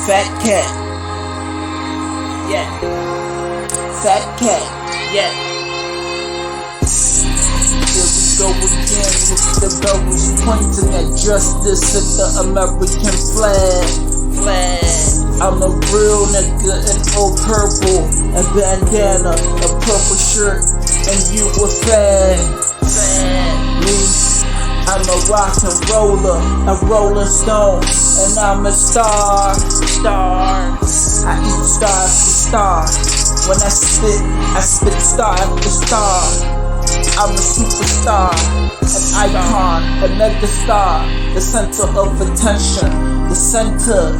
Fat cat, Yeah, fat cat. yeah. Here we go again with the rebels pointing at justice at the American flag. I'm a real nigga in all purple, a bandana, a purple shirt, and you a fag. Me, I'm a rock and roller, a rolling stone, and I'm a star. I eat star after star. When I spit star after star. I'm a superstar, an icon, a mega star, the center of attention, the center.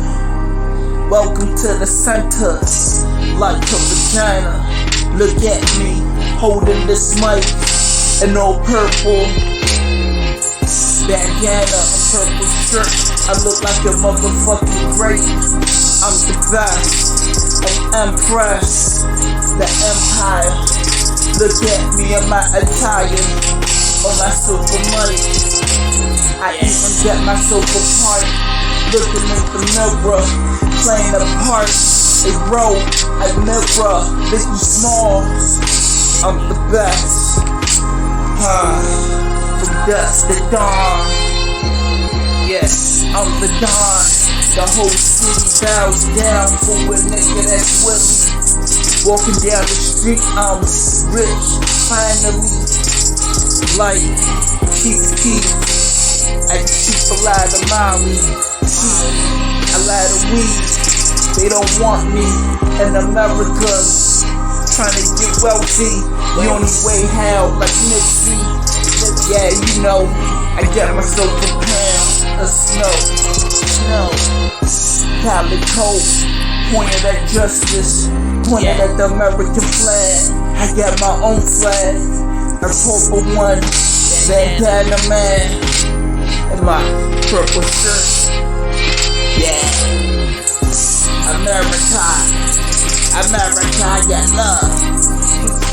Welcome to the center, like a vagina. Look at me, holding this mic in all purple bandana and purple shirt. I look like a motherfucking great. I'm the best, an empress, the empire. Look at me in my attire, on my silver money. I even get myself a part, looking in the mirror, playing a part, a role, a mirror, Biggie Smalls. I'm the best, from dusk to dawn. Yes, I'm the Don. The whole city bows down for a nigga that's with me. Walking down the street, I'm rich, finally. Like Keith, I keep a lot of Molly, a lot of weed. They don't want me in America, trying to get wealthy. The only way how, like Nipsey. Yeah, you know, I got myself a pound of snow. Cali coat, pointed at justice, pointed at the American flag. I got my own flag, a purple one, bandana man, and my purple shirt. Yeah, America, I got love.